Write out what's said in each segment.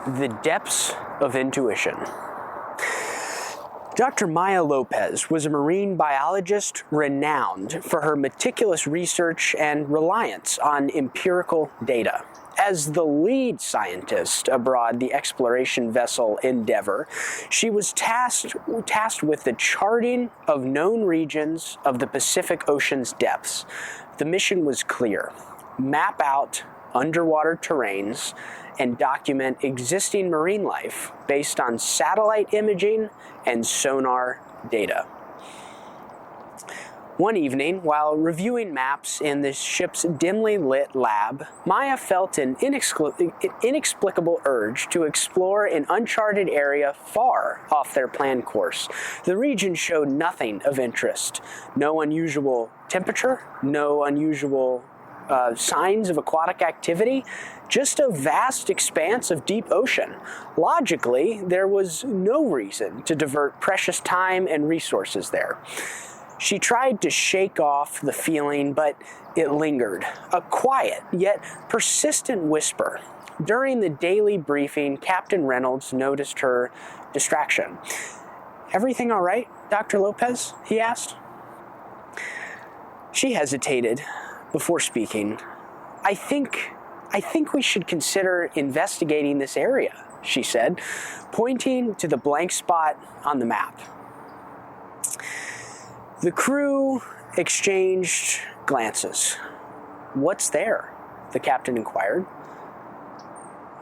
The depths of intuition. Dr. Maya Lopez was a marine biologist renowned for her meticulous research and reliance on empirical data. As the lead scientist aboard the exploration vessel Endeavour, she was tasked with the charting of known regions of the Pacific Ocean's depths. The mission was clear: map out underwater terrains and document existing marine life based on satellite imaging and sonar data. One evening, while reviewing maps in the ship's dimly lit lab, Maya felt an inexplicable urge to explore an uncharted area far off their planned course. The region showed nothing of interest. No unusual temperature, no unusual signs of aquatic activity, just a vast expanse of deep ocean. Logically, there was no reason to divert precious time and resources there. She tried to shake off the feeling, but it lingered, a quiet yet persistent whisper. During the daily briefing, Captain Reynolds noticed her distraction. "Everything all right, Dr. Lopez?" he asked. She hesitated before speaking. I think we should consider investigating this area," she said, pointing to the blank spot on the map. The crew exchanged glances. "What's there?" the captain inquired.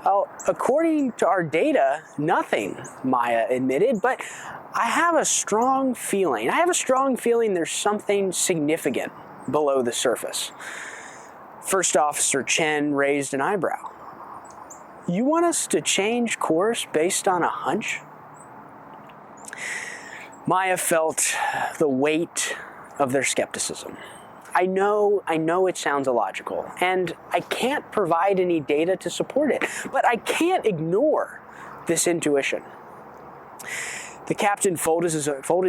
"Well, according to our data, nothing," Maya admitted, "but I have a strong feeling there's something significant below the surface." First Officer Chen raised an eyebrow. "You want us to change course based on a hunch?" Maya felt the weight of their skepticism. I know it sounds illogical, and I can't provide any data to support it, but I can't ignore this intuition. The captain folded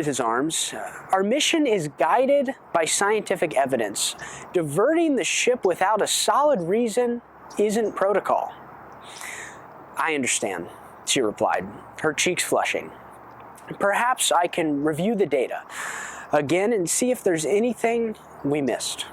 his arms. "Our mission is guided by scientific evidence. Diverting the ship without a solid reason isn't protocol." "I understand," she replied, her cheeks flushing. "Perhaps I can review the data again and see if there's anything we missed."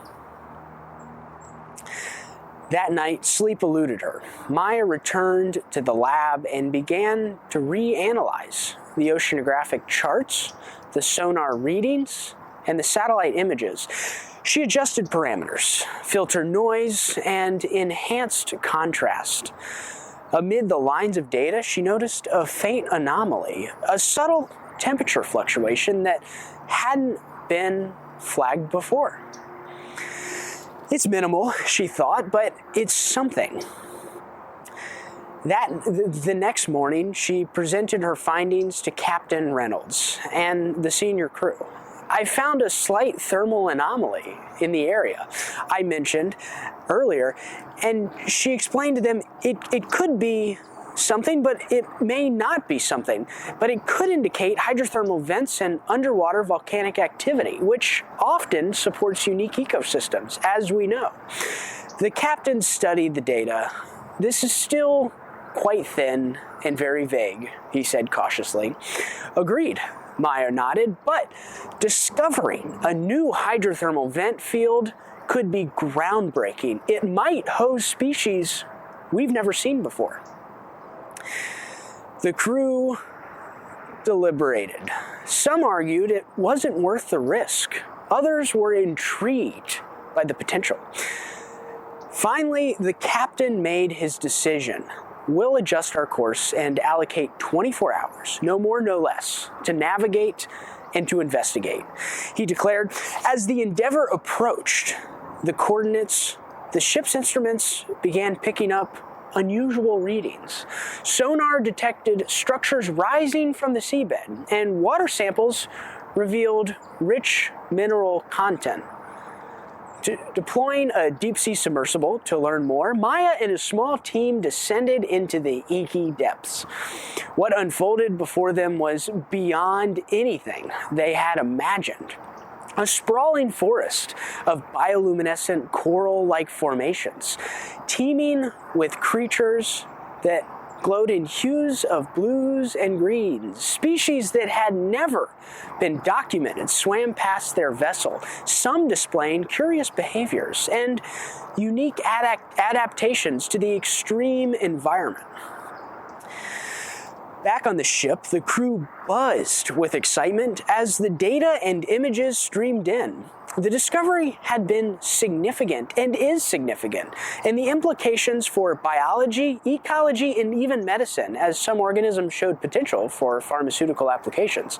That night, sleep eluded her. Maya returned to the lab and began to reanalyze the oceanographic charts, the sonar readings, and the satellite images. She adjusted parameters, filtered noise, and enhanced contrast. Amid the lines of data, she noticed a faint anomaly, a subtle temperature fluctuation that hadn't been flagged before. "It's minimal," she thought, "but it's something." The next morning, she presented her findings to Captain Reynolds and the senior crew. "I found a slight thermal anomaly in the area I mentioned earlier," and she explained to them it could be something, but it may not be something, but it could indicate hydrothermal vents and underwater volcanic activity, which often supports unique ecosystems, as we know. The captain studied the data. "This is still quite thin and very vague," he said cautiously. "Agreed," Maya nodded, "but discovering a new hydrothermal vent field could be groundbreaking. It might host species we've never seen before." The crew deliberated. Some argued it wasn't worth the risk. Others were intrigued by the potential. Finally, the captain made his decision. "We'll adjust our course and allocate 24 hours, no more, no less, to navigate and to investigate," he declared. As the Endeavour approached the coordinates, the ship's instruments began picking up unusual readings. Sonar detected structures rising from the seabed, and water samples revealed rich mineral content. Deploying a deep-sea submersible to learn more, Maya and a small team descended into the inky depths. What unfolded before them was beyond anything they had imagined. A sprawling forest of bioluminescent coral-like formations, teeming with creatures that glowed in hues of blues and greens. Species that had never been documented swam past their vessel, some displaying curious behaviors and unique adaptations to the extreme environment. Back on the ship, the crew buzzed with excitement as the data and images streamed in. The discovery had been significant and is significant, and the implications for biology, ecology, and even medicine, as some organisms showed potential for pharmaceutical applications.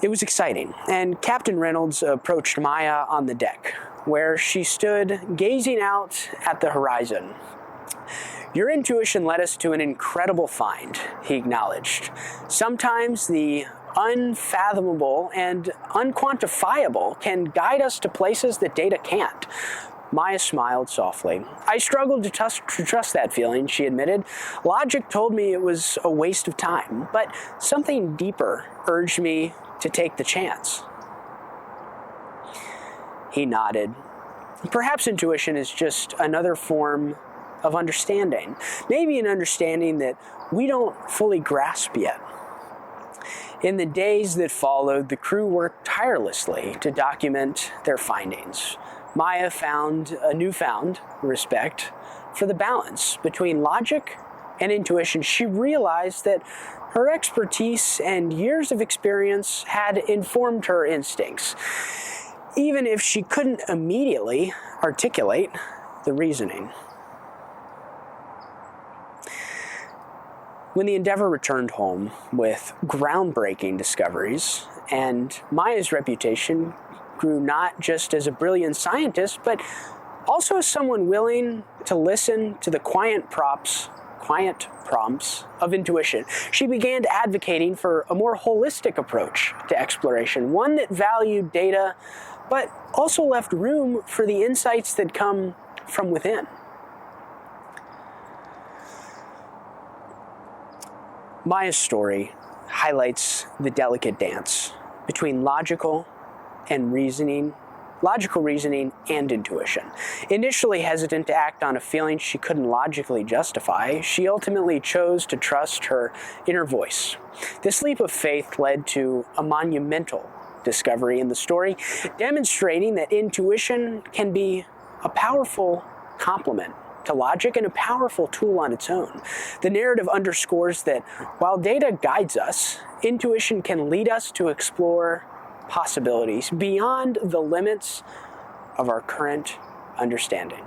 It was exciting, and Captain Reynolds approached Maya on the deck, where she stood gazing out at the horizon. "Your intuition led us to an incredible find," he acknowledged. "Sometimes the unfathomable and unquantifiable can guide us to places that data can't." Maya smiled softly. "I struggled to trust that feeling," she admitted. "Logic told me it was a waste of time, but something deeper urged me to take the chance." He nodded. "Perhaps intuition is just another form of understanding, maybe an understanding that we don't fully grasp yet." In the days that followed, the crew worked tirelessly to document their findings. Maya found a newfound respect for the balance between logic and intuition. She realized that her expertise and years of experience had informed her instincts, even if she couldn't immediately articulate the reasoning. When the Endeavour returned home with groundbreaking discoveries, and Maya's reputation grew not just as a brilliant scientist, but also as someone willing to listen to the quiet prompts of intuition, she began advocating for a more holistic approach to exploration, one that valued data, but also left room for the insights that come from within. Maya's story highlights the delicate dance between logical reasoning and intuition. Initially hesitant to act on a feeling she couldn't logically justify, she ultimately chose to trust her inner voice. This leap of faith led to a monumental discovery in the story, demonstrating that intuition can be a powerful complement to logic and a powerful tool on its own. The narrative underscores that while data guides us, intuition can lead us to explore possibilities beyond the limits of our current understanding.